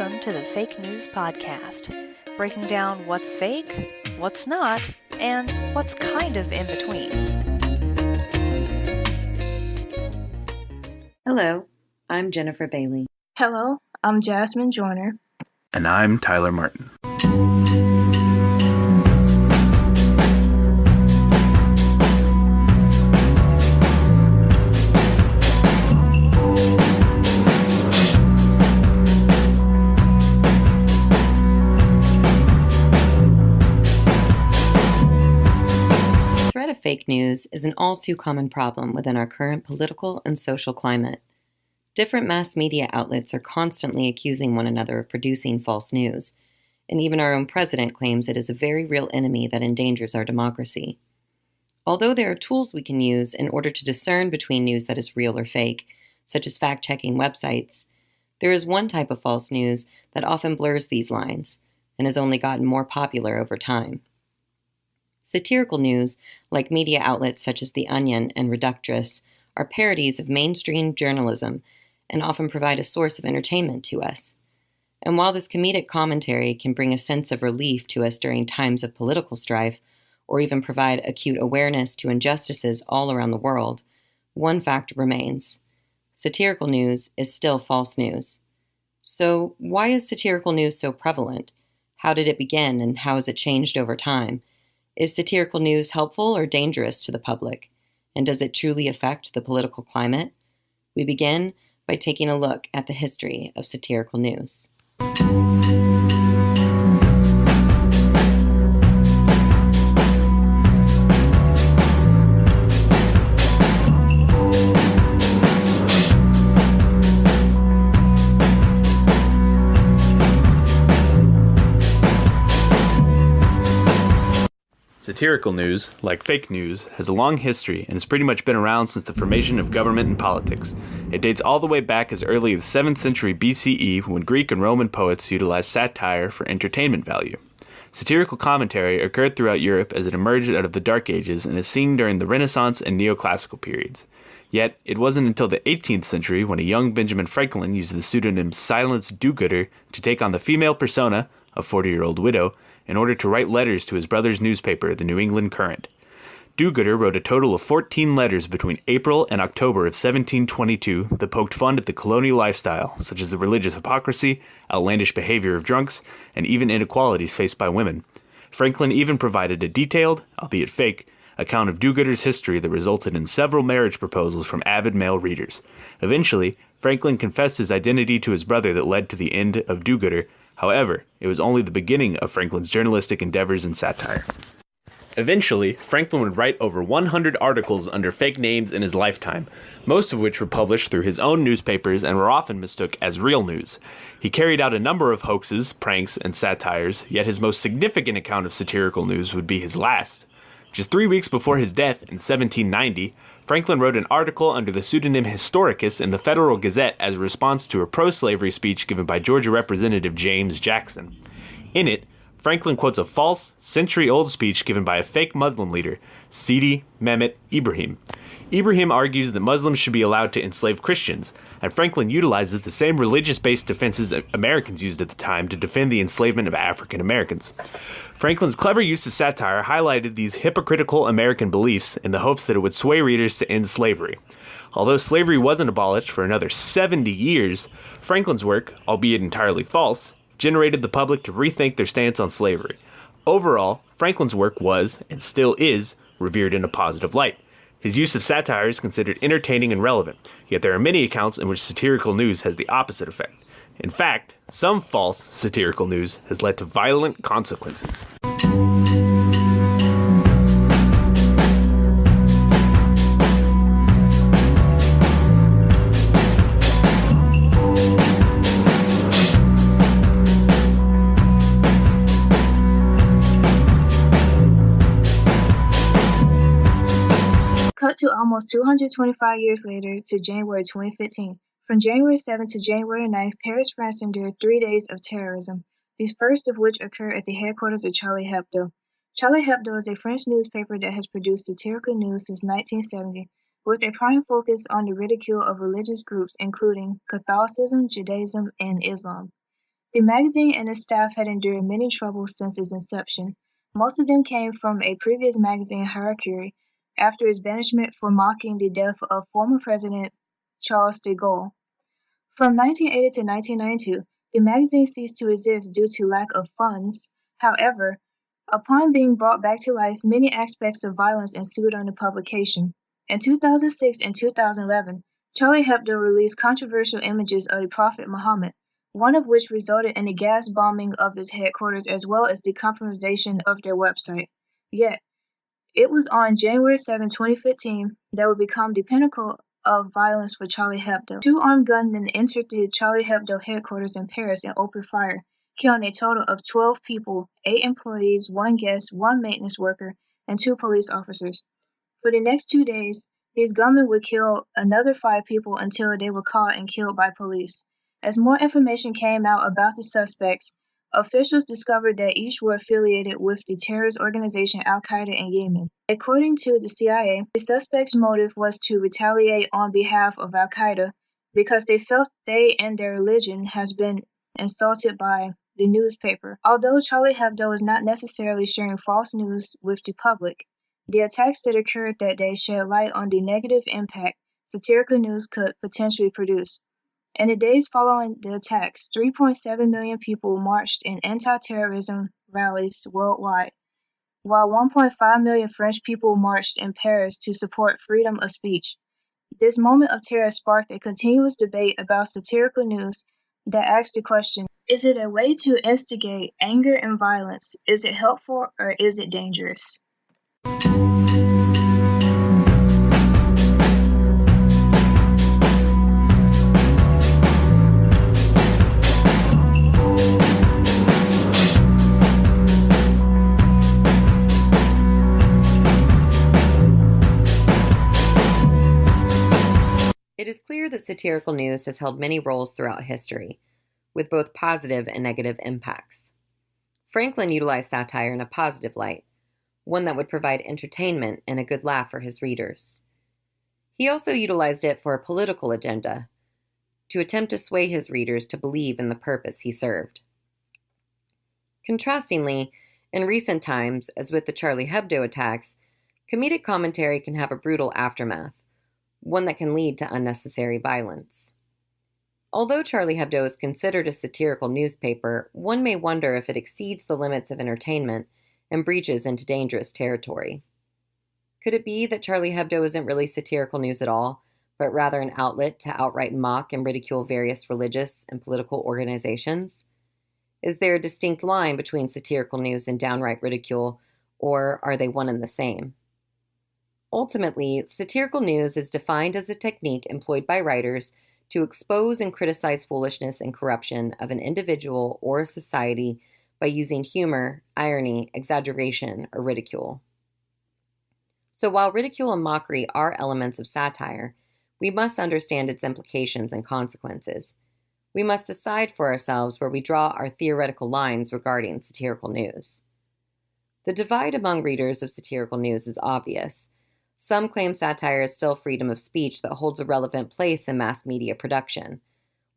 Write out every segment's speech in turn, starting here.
Welcome to the Fake News Podcast, breaking down what's fake, what's not, and what's kind of in between. Hello, I'm Jennifer Bailey. Hello, I'm Jasmine Joyner. And I'm Tyler Martin. The threat of fake news is an all too common problem within our current political and social climate. Different mass media outlets are constantly accusing one another of producing false news, and even our own president claims it is a very real enemy that endangers our democracy. Although there are tools we can use in order to discern between news that is real or fake, such as fact-checking websites, there is one type of false news that often blurs these lines and has only gotten more popular over time. Satirical news, like media outlets such as The Onion and Reductress, are parodies of mainstream journalism and often provide a source of entertainment to us. And while this comedic commentary can bring a sense of relief to us during times of political strife, or even provide acute awareness to injustices all around the world, one fact remains. Satirical news is still false news. So why is satirical news so prevalent? How did it begin and how has it changed over time? Is satirical news helpful or dangerous to the public? And does it truly affect the political climate? We begin by taking a look at the history of satirical news. Satirical news, like fake news, has a long history and has pretty much been around since the formation of government and politics. It dates all the way back as early as the 7th century BCE when Greek and Roman poets utilized satire for entertainment value. Satirical commentary occurred throughout Europe as it emerged out of the Dark Ages and is seen during the Renaissance and Neoclassical periods. Yet, it wasn't until the 18th century when a young Benjamin Franklin used the pseudonym Silence Do-Gooder to take on the female persona, a 40-year-old widow, in order to write letters to his brother's newspaper, the New England Courant. Do-Gooder wrote a total of 14 letters between April and October of 1722 that poked fun at the colonial lifestyle, such as the religious hypocrisy, outlandish behavior of drunks, and even inequalities faced by women. Franklin even provided a detailed, albeit fake, account of Do-Gooder's history that resulted in several marriage proposals from avid male readers. Eventually, Franklin confessed his identity to his brother that led to the end of Do-Gooder. However, it was only the beginning of Franklin's journalistic endeavors in satire. Eventually, Franklin would write over 100 articles under fake names in his lifetime, most of which were published through his own newspapers and were often mistook as real news. He carried out a number of hoaxes, pranks, and satires, yet his most significant account of satirical news would be his last. Just 3 weeks before his death in 1790, Franklin wrote an article under the pseudonym Historicus in the Federal Gazette as a response to a pro-slavery speech given by Georgia Representative James Jackson. In it, Franklin quotes a false, century-old speech given by a fake Muslim leader, Sidi Mehmet Ibrahim. Ibrahim argues that Muslims should be allowed to enslave Christians, and Franklin utilizes the same religious-based defenses Americans used at the time to defend the enslavement of African Americans. Franklin's clever use of satire highlighted these hypocritical American beliefs in the hopes that it would sway readers to end slavery. Although slavery wasn't abolished for another 70 years, Franklin's work, albeit entirely false, generated the public to rethink their stance on slavery. Overall, Franklin's work was, and still is, revered in a positive light. His use of satire is considered entertaining and relevant, yet there are many accounts in which satirical news has the opposite effect. In fact, some false satirical news has led to violent consequences. Cut to almost 225 years later to January 2015. From January 7 to January 9, Paris, France endured 3 days of terrorism, the first of which occurred at the headquarters of Charlie Hebdo. Charlie Hebdo is a French newspaper that has produced satirical news since 1970, with a prime focus on the ridicule of religious groups including Catholicism, Judaism, and Islam. The magazine and its staff had endured many troubles since its inception. Most of them came from a previous magazine hierarchy after its banishment for mocking the death of former President Charles de Gaulle. From 1980 to 1992, the magazine ceased to exist due to lack of funds. However, upon being brought back to life, many aspects of violence ensued on the publication. In 2006 and 2011, Charlie Hebdo released controversial images of the Prophet Muhammad, one of which resulted in the gas bombing of its headquarters as well as the compromisation of their website. Yet, it was on January 7, 2015, that would become the pinnacle of violence for Charlie Hebdo. Two armed gunmen entered the Charlie Hebdo headquarters in Paris and opened fire, killing a total of 12 people, 8 employees, 1 guest, 1 maintenance worker, and 2 police officers. For the next 2 days, these gunmen would kill another 5 people until they were caught and killed by police. As more information came out about the suspects, officials discovered that each were affiliated with the terrorist organization Al-Qaeda in Yemen. According to the CIA, the suspects' motive was to retaliate on behalf of Al-Qaeda because they felt they and their religion has been insulted by the newspaper. Although Charlie Hebdo is not necessarily sharing false news with the public, the attacks that occurred that day shed light on the negative impact satirical news could potentially produce. In the days following the attacks, 3.7 million people marched in anti-terrorism rallies worldwide, while 1.5 million French people marched in Paris to support freedom of speech. This moment of terror sparked a continuous debate about satirical news that asked the question, is it a way to instigate anger and violence? Is it helpful or is it dangerous? It is clear that satirical news has held many roles throughout history, with both positive and negative impacts. Franklin utilized satire in a positive light, one that would provide entertainment and a good laugh for his readers. He also utilized it for a political agenda, to attempt to sway his readers to believe in the purpose he served. Contrastingly, in recent times, as with the Charlie Hebdo attacks, comedic commentary can have a brutal aftermath, one that can lead to unnecessary violence. Although Charlie Hebdo is considered a satirical newspaper, one may wonder if it exceeds the limits of entertainment and breaches into dangerous territory. Could it be that Charlie Hebdo isn't really satirical news at all, but rather an outlet to outright mock and ridicule various religious and political organizations? Is there a distinct line between satirical news and downright ridicule, or are they one and the same? Ultimately, satirical news is defined as a technique employed by writers to expose and criticize foolishness and corruption of an individual or a society by using humor, irony, exaggeration, or ridicule. So while ridicule and mockery are elements of satire, we must understand its implications and consequences. We must decide for ourselves where we draw our theoretical lines regarding satirical news. The divide among readers of satirical news is obvious. Some claim satire is still freedom of speech that holds a relevant place in mass media production,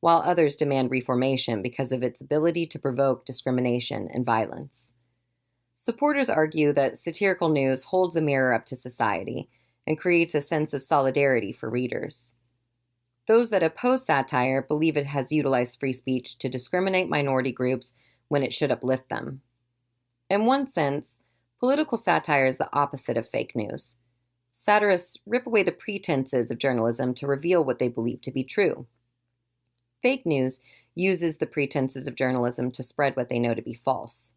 while others demand reformation because of its ability to provoke discrimination and violence. Supporters argue that satirical news holds a mirror up to society and creates a sense of solidarity for readers. Those that oppose satire believe it has utilized free speech to discriminate minority groups when it should uplift them. In one sense, political satire is the opposite of fake news. Satirists rip away the pretenses of journalism to reveal what they believe to be true. Fake news uses the pretenses of journalism to spread what they know to be false.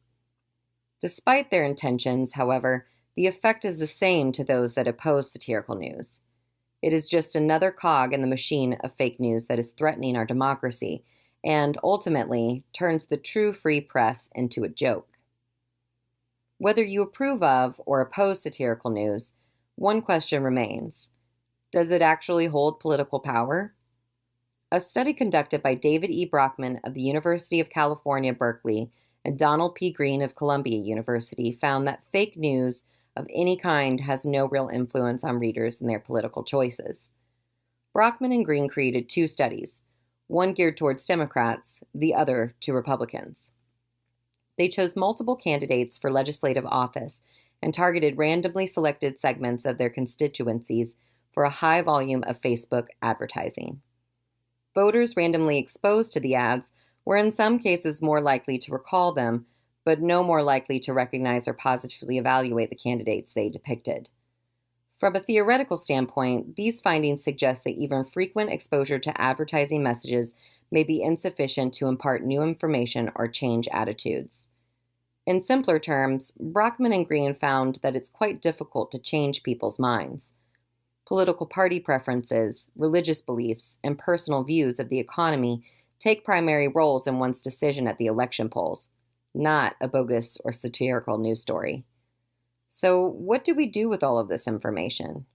Despite their intentions, however, the effect is the same to those that oppose satirical news. It is just another cog in the machine of fake news that is threatening our democracy and, ultimately, turns the true free press into a joke. Whether you approve of or oppose satirical news, one question remains. Does it actually hold political power? A study conducted by David E. Brockman of the University of California, Berkeley, and Donald P. Green of Columbia University found that fake news of any kind has no real influence on readers and their political choices. Brockman and Green created 2 studies, one geared towards Democrats, the other to Republicans. They chose multiple candidates for legislative office and targeted randomly selected segments of their constituencies for a high volume of Facebook advertising. Voters randomly exposed to the ads were in some cases more likely to recall them, but no more likely to recognize or positively evaluate the candidates they depicted. From a theoretical standpoint, these findings suggest that even frequent exposure to advertising messages may be insufficient to impart new information or change attitudes. In simpler terms, Brockman and Green found that it's quite difficult to change people's minds. Political party preferences, religious beliefs, and personal views of the economy take primary roles in one's decision at the election polls, not a bogus or satirical news story. So, what do we do with all of this information?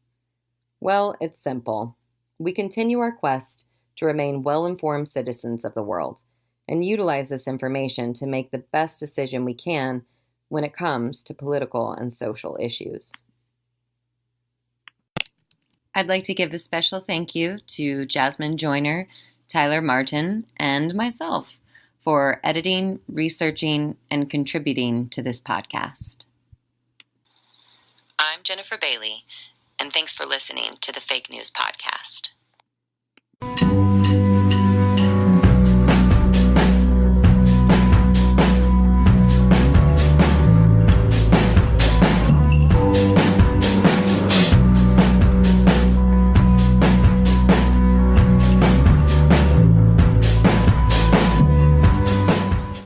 Well, it's simple. We continue our quest to remain well-informed citizens of the world and utilize this information to make the best decision we can when it comes to political and social issues. I'd like to give a special thank you to Jasmine Joyner, Tyler Martin, and myself for editing, researching, and contributing to this podcast. I'm Jennifer Bailey, and thanks for listening to the Fake News Podcast.